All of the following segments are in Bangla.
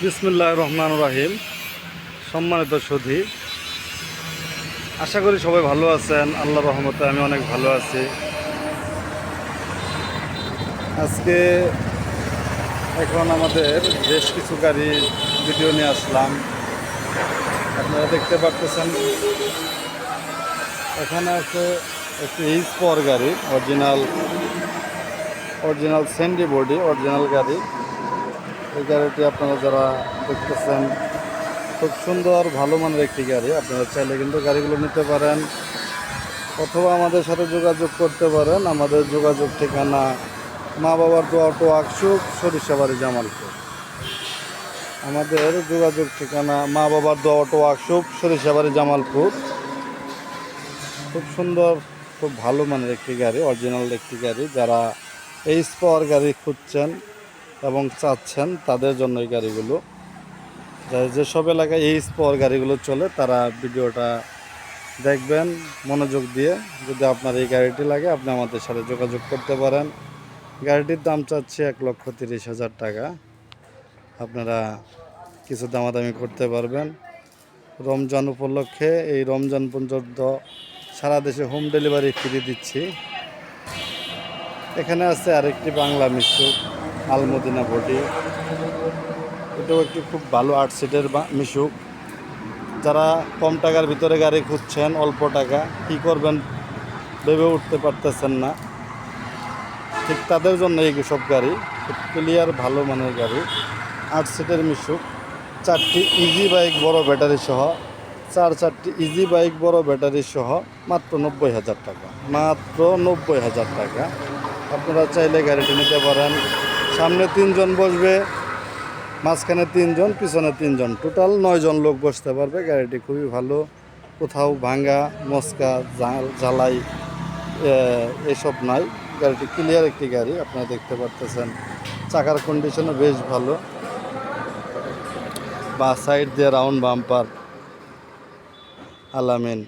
বিসমিল্লাহির রহমানির রহিম। সম্মানিত সুধী, আশা করি সবাই ভালো আছেন। আল্লাহর রহমতে আমি অনেক ভালো আছি। আজকে এখন আমাদের বেশ কিছু গাড়ি ভিডিও নিয়ে আসলাম। আপনারা দেখতে পাচ্ছেন এখানে আছে একটি এইচ পাওয়ার গাড়ি, অরিজিনাল স্যান্ডি বডি অরিজিনাল গাড়ি। এই গাড়িটি আপনারা যারা দেখতেছেন খুব সুন্দর ভালো মানের একটি গাড়ি। আপনারা চাইলে কিন্তু গাড়িগুলো নিতে পারেন অথবা আমাদের সাথে যোগাযোগ করতে পারেন। আমাদের যোগাযোগ ঠিকানা মা বাবার দোয়া অটো ওয়ার্কশপ, সরিষাবাড়ি, জামালপুর। আমাদের যোগাযোগ ঠিকানা মা বাবার দোয়া অটো ওয়ার্কশপ, সরিষাবাড়ি, জামালপুর। খুব সুন্দর খুব ভালো মানের একটি গাড়ি, অরিজিনাল একটি গাড়ি। যারা এইচ পাওয়ার গাড়ি খুঁজছেন এবং চাচ্ছেন তাদের জন্য এই গাড়িগুলো। যেসব এলাকায় এইচ পাওয়ার গাড়িগুলো চলে তারা ভিডিওটা দেখবেন মনোযোগ দিয়ে। যদি আপনার এই গাড়িটি লাগে আপনি আমাদের সাথে যোগাযোগ করতে পারেন। গাড়িটির দাম চাচ্ছে 1,30,000 টাকা। আপনারা কিছু দামাদামি করতে পারবেন। রমজান উপলক্ষে এই রমজান পর্যন্ত সারা দেশে হোম ডেলিভারি ফ্রি দিচ্ছি। এখানে আছে আরেকটি বাংলা মিশুক আলমদিনা বডি। এটাও একটি খুব ভালো 8 সিটের মিশুক। যারা কম টাকার ভিতরে গাড়ি খুঁজছেন, অল্প টাকা কী করবেন ভেবে উঠতে পারতেছেন না, ঠিক তাদের জন্য এই সব গাড়ি খুব ক্লিয়ার ভালো মানের গাড়ি। 8 সিটের মিশুক, 4টি ইজি বাইক বড় ব্যাটারি সহ, 4টি ইজি বাইক বড় ব্যাটারি সহ মাত্র 90,000 টাকা। মাত্র 90,000 টাকা। আপনারা চাইলে গাড়িটি নিতে পারেন। সামনে 3 জন বসবে, মাঝখানে 3 জন, পিছনে 3 জন, টোটাল 9 জন লোক বসতে পারবে। গাড়িটি খুবই ভালো, কোথাও ভাঙা মস্কা জ্বালাই এসব নাই। গাড়িটি ক্লিয়ার একটি গাড়ি, আপনারা দেখতে পারতেছেন। চাকার কন্ডিশনও বেশ ভালো, বা সাইড দিয়ে রাউন্ড বাম্পার আলামিন।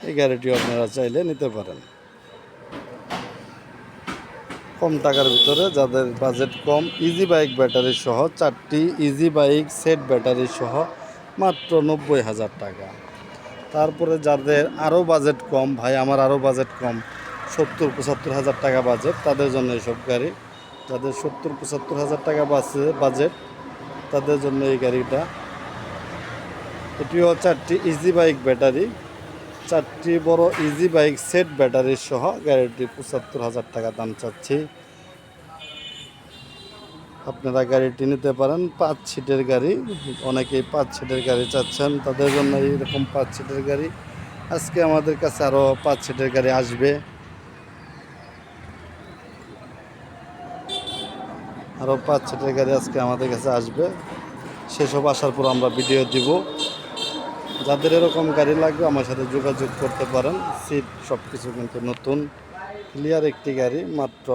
এই গাড়িটি আপনারা চাইলে নিতে পারেন কম টাকার ভিতরে। যাদের বাজেট কম, ইজি বাইক ব্যাটারি সহ, 4টি ইজি বাইক সেট ব্যাটারি সহ মাত্র 90,000 টাকা। তারপরে যাদের আরও বাজেট কম, ভাই আমার আরও বাজেট কম, 70-75,000 টাকা বাজেট, তাদের জন্য এইসব গাড়ি। যাদের 70-75,000 টাকা বাজেট তাদের জন্য এই গাড়িটা। এটিও 4টি ইজি বাইক ব্যাটারি, 4টি বড় ইজি বাইক সেট ব্যাটারি সহ গাড়িটি 75,000 টাকা দাম চাচ্ছি। আপনারা গাড়িটি নিতে পারেন। 5 সিটের গাড়ি, অনেকেই 5 সিটের গাড়ি চাচ্ছেন, তাদের জন্য এইরকম 5 সিটের গাড়ি। আজকে আমাদের কাছে আরও 5 সিটের গাড়ি আসবে, আরও 5 সিটের গাড়ি আজকে আমাদের কাছে আসবে। সেসব আসার পর আমরা ভিডিও দিব। যাদের এরকম গাড়ি লাগবে আমার সাথে যোগাযোগ করতে পারেন। সিট সব কিছু কিন্তু নতুন, ক্লিয়ার একটি গাড়ি, মাত্র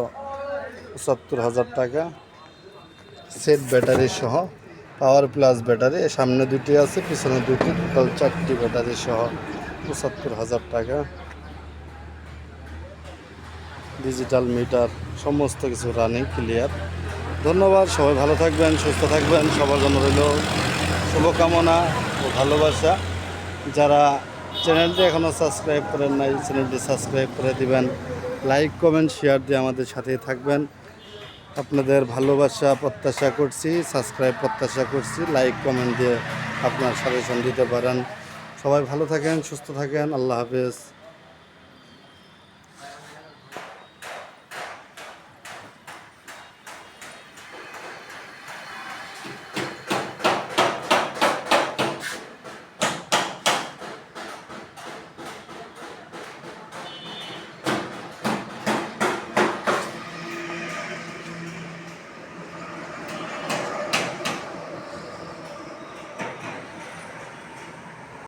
75,000 টাকা। সেট ব্যাটারি সহ, পাওয়ার প্লাস ব্যাটারি, সামনে 2টি আছে, পিছনে 2টি, টোটাল 4টি ব্যাটারি সহ 75,000 টাকা। ডিজিটাল মিটার, সমস্ত কিছু রানিং ক্লিয়ার। ধন্যবাদ, সবাই ভালো থাকবেন, সুস্থ থাকবেন। সবার জন্য রইল শুভকামনা ও ভালোবাসা। যারা চ্যানেলটি এখনও সাবস্ক্রাইব করেন নাই, চ্যানেলটি সাবস্ক্রাইব করে দিবেন। লাইক কমেন্ট শেয়ার দিয়ে আমাদের সাথেই থাকবেন। আপনাদের ভালোবাসা প্রত্যাশা করছি, সাবস্ক্রাইব প্রত্যাশা করছি, লাইক কমেন্ট দিয়ে আপনার সাজেশন দিতে পারেন। সবাই ভালো থাকেন, সুস্থ থাকেন। আল্লাহ হাফেজ।